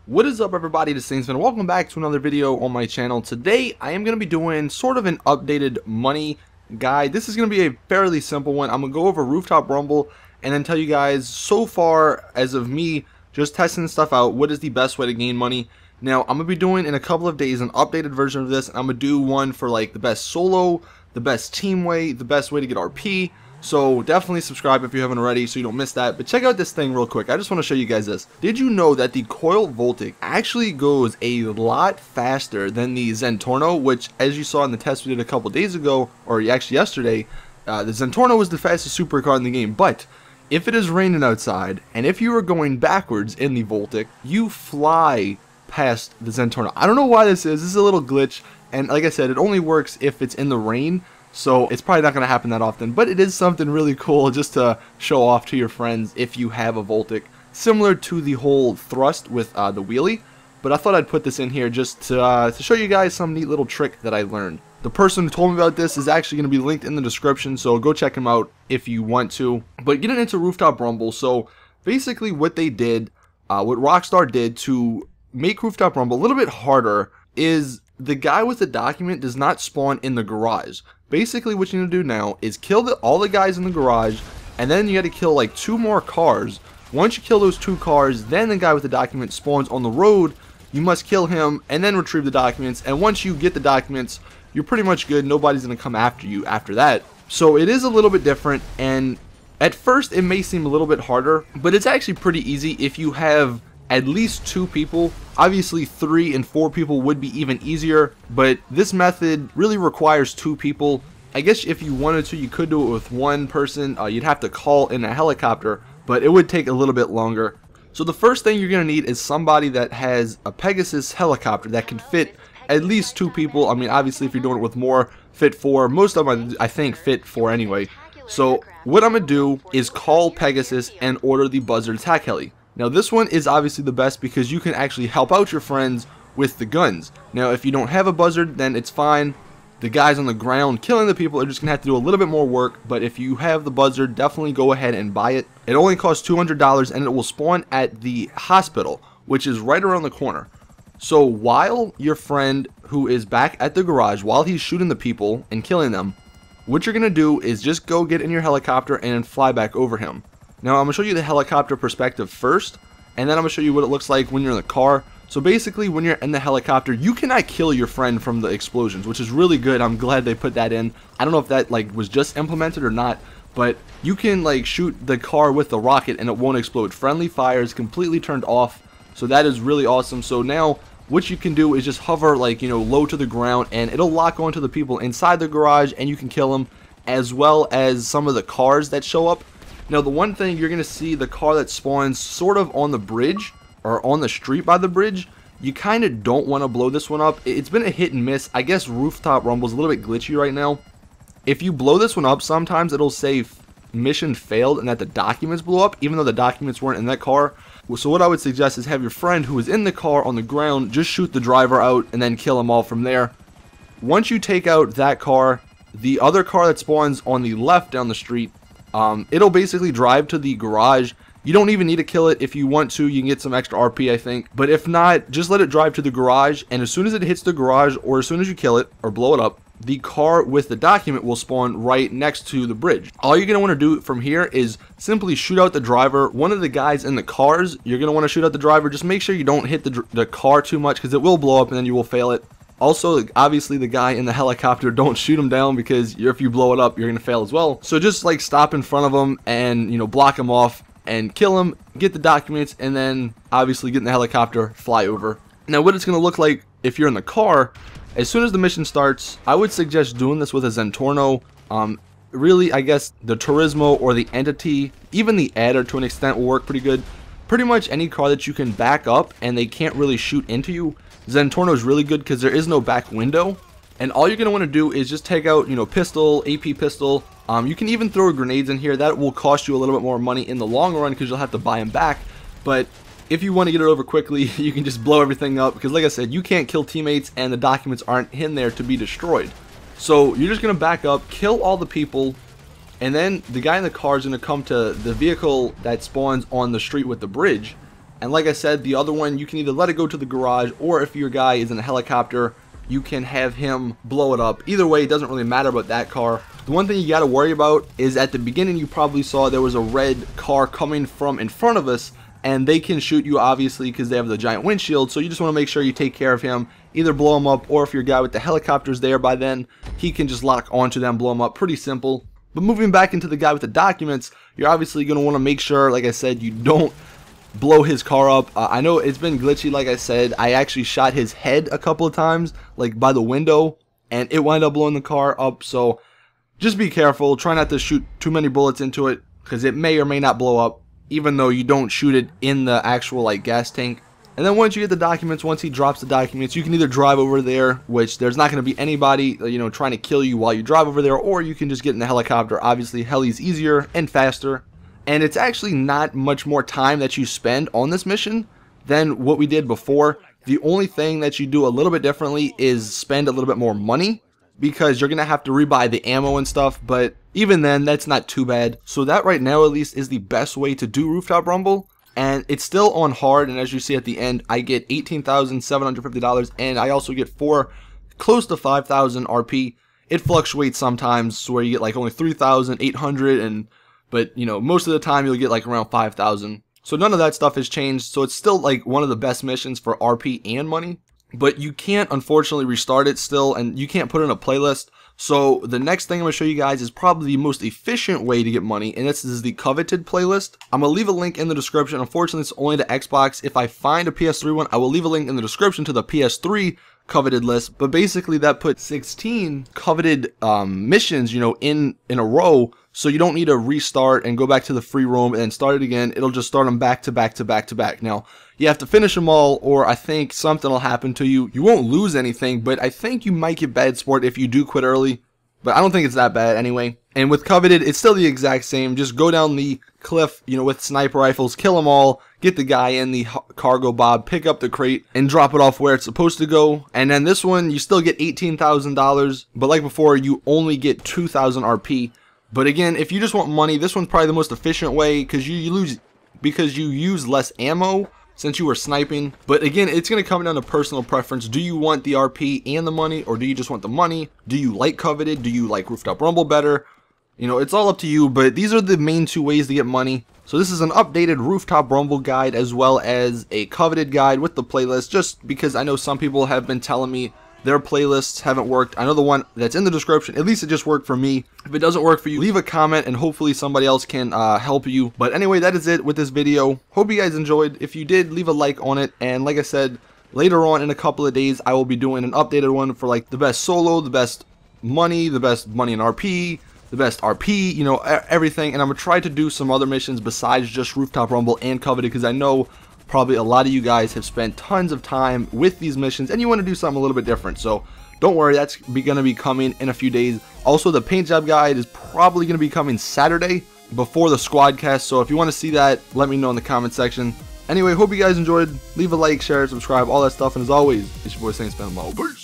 What is up, everybody? This is Saintsfan. Welcome back to another video on my channel. Today I am going to be doing sort of an updated money guide. This is going to be a fairly simple one. I'm going to go over Rooftop Rumble and then tell you guys, so far as of me just testing stuff out, what is the best way to gain money. Now I'm going to be doing in a couple of days an updated version of this. I'm going to do one for like the best solo, the best team way, the best way to get RP. So definitely subscribe if you haven't already so you don't miss that. But check out this thing real quick. I just want to show you guys this. Did you know that the coil voltic actually goes a lot faster than the Zentorno, which, as you saw in the test we did a couple days ago, or actually yesterday, the Zentorno was the fastest supercar in the game. But if it is raining outside and if you are going backwards in the voltic, you fly past the Zentorno. I don't know why this is. This is a little glitch, and like I said, it only works if it's in the rain. So it's probably not going to happen that often, but it is something really cool just to show off to your friends if you have a voltic, similar to the whole thrust with the wheelie. But I thought I'd put this in here just to show you guys some neat little trick that I learned. The person who told me about this is actually going to be linked in the description, so go check him out if you want to. But getting into Rooftop Rumble, so basically what they did, what Rockstar did to make Rooftop Rumble a little bit harder is the guy with the document does not spawn in the garage. Basically what you need to do now is kill all the guys in the garage, and then you got to kill like 2 more cars. Once you kill those 2 cars, then the guy with the document spawns on the road. You must kill him and then retrieve the documents, and once you get the documents, you're pretty much good. Nobody's going to come after you after that. So it is a little bit different, and at first it may seem a little bit harder, but it's actually pretty easy if you have at least 2 people. Obviously 3 and 4 people would be even easier, but this method really requires 2 people. I guess if you wanted to, you could do it with 1 person. You'd have to call in a helicopter, but it would take a little bit longer. So the first thing you're going to need is somebody that has a PEGASSI helicopter that can fit at least 2 people. I mean, obviously if you're doing it with more, fit 4. Most of them I think fit 4 anyway. So what I'm going to do is call PEGASSI and order the buzzard attack heli. Now this one is obviously the best because you can actually help out your friends with the guns. Now if you don't have a buzzard, then it's fine. The guys on the ground killing the people are just going to have to do a little bit more work, but if you have the buzzard, definitely go ahead and buy it. It only costs $200 and it will spawn at the hospital, which is right around the corner. So while your friend who is back at the garage, while he's shooting the people and killing them, what you're going to do is just go get in your helicopter and fly back over him. Now I'm going to show you the helicopter perspective first, and then I'm going to show you what it looks like when you're in the car. So basically when you're in the helicopter, you cannot kill your friend from the explosions, which is really good. I'm glad they put that in. I don't know if that like was just implemented or not, but you can like shoot the car with the rocket and it won't explode. Friendly fire is completely turned off, so that is really awesome. So now what you can do is just hover like, low to the ground, and it'll lock onto the people inside the garage and you can kill them, as well as some of the cars that show up. Now the one thing you're going to see, the car that spawns sort of on the bridge or on the street by the bridge, you kind of don't want to blow this one up. It's been a hit and miss. I guess Rooftop Rumble is a little bit glitchy right now. If you blow this one up, sometimes it'll say mission failed and that the documents blew up, even though the documents weren't in that car. So what I would suggest is have your friend who is in the car on the ground just shoot the driver out and then kill them all from there. Once you take out that car, the other car that spawns on the left down the street, it'll basically drive to the garage. You don't even need to kill it. If you want to, you can get some extra RP, I think. But if not, just let it drive to the garage, and as soon as it hits the garage, or as soon as you kill it or blow it up, the car with the document will spawn right next to the bridge. All you're going to want to do from here is simply shoot out the driver. One of the guys in the cars, you're going to want to shoot out the driver. Just make sure you don't hit the car too much, because it will blow up and then you will fail it. Also, obviously, the guy in the helicopter, don't shoot him down, because if you blow it up, you're going to fail as well. So just like stop in front of him and, block him off and kill him, get the documents, and then obviously get in the helicopter, fly over. Now what it's going to look like if you're in the car, as soon as the mission starts, I would suggest doing this with a Zentorno. Really, I guess the Turismo or the Entity, even the Adder to an extent, will work pretty good. Pretty much any car that you can back up and they can't really shoot into you, Zentorno is really good because there is no back window. And all you're going to want to do is just take out, pistol, AP pistol. You can even throw grenades in here. That will cost you a little bit more money in the long run because you'll have to buy them back. But if you want to get it over quickly, you can just blow everything up, because like I said, you can't kill teammates and the documents aren't in there to be destroyed. So you're just going to back up, kill all the people, and then the guy in the car is going to come to the vehicle that spawns on the street with the bridge, And like I said, the other one, you can either let it go to the garage, or if your guy is in a helicopter, you can have him blow it up. Either way, it doesn't really matter about that car. The one thing you got to worry about is at the beginning you probably saw there was a red car coming from in front of us, and they can shoot you obviously because they have the giant windshield, so you just want to make sure you take care of him. Either blow him up, or if your guy with the helicopter's there by then, he can just lock onto them, blow him up. Pretty simple. But moving back into the guy with the documents, you're obviously going to want to make sure, like I said, you don't blow his car up. I know it's been glitchy, like I said. I actually shot his head a couple of times, like by the window, and it wound up blowing the car up. So just be careful. Try not to shoot too many bullets into it, because it may or may not blow up, even though you don't shoot it in the actual like gas tank. And then once you get the documents, once he drops the documents, you can either drive over there, which there's not going to be anybody, trying to kill you while you drive over there, or you can just get in the helicopter. Obviously, heli's easier and faster. And it's actually not much more time that you spend on this mission than what we did before. The only thing that you do a little bit differently is spend a little bit more money, because you're going to have to rebuy the ammo and stuff, but even then, that's not too bad. So that right now, at least, is the best way to do Rooftop Rumble. And it's still on hard, and as you see at the end, I get $18,750, and I also get close to 5,000 RP. It fluctuates sometimes where you get like only 3,800, but most of the time you'll get like around 5,000. So none of that stuff has changed. So it's still like one of the best missions for RP and money. But you can't unfortunately restart it still, and you can't put it in a playlist. So the next thing I'm going to show you guys is probably the most efficient way to get money, and this is the Coveted playlist. I'm going to leave a link in the description. Unfortunately, it's only to Xbox. If I find a PS3 one, I will leave a link in the description to the PS3 Coveted list. But basically that puts 16 coveted missions, in a row, so you don't need to restart and go back to the free roam and then start it again. It'll just start them back to back to back to back. Now, you have to finish them all, or I think something will happen to you. You won't lose anything, but I think you might get bad sport if you do quit early. But I don't think it's that bad anyway. And with Coveted, it's still the exact same. Just go down the cliff, with sniper rifles, kill them all, get the guy in the cargo bob, pick up the crate, and drop it off where it's supposed to go. And then this one, you still get $18,000, but like before, you only get 2,000 RP. But again, if you just want money, this one's probably the most efficient way, because you use less ammo since you were sniping. But again, it's going to come down to personal preference. Do you want the RP and the money, or do you just want the money? Do you like Coveted? Do you like Rooftop Rumble better? It's all up to you, but these are the main two ways to get money. So this is an updated Rooftop Rumble guide as well as a Coveted guide with the playlist, just because I know some people have been telling me their playlists haven't worked. I know the one that's in the description, at least it just worked for me. If it doesn't work for you, leave a comment and hopefully somebody else can help you. But anyway, that is it with this video. Hope you guys enjoyed. If you did, leave a like on it. And like I said, later on in a couple of days, I will be doing an updated one for like the best solo, the best money in RP, the best RP, everything. And I'm going to try to do some other missions besides just Rooftop Rumble and Coveted, because I know probably a lot of you guys have spent tons of time with these missions and you want to do something a little bit different. So don't worry, that's going to be coming in a few days. Also, the paint job guide is probably going to be coming Saturday before the squad cast. So if you want to see that, let me know in the comment section. Anyway, hope you guys enjoyed. Leave a like, share, subscribe, all that stuff. And as always, it's your boy Saintsfan. Peace.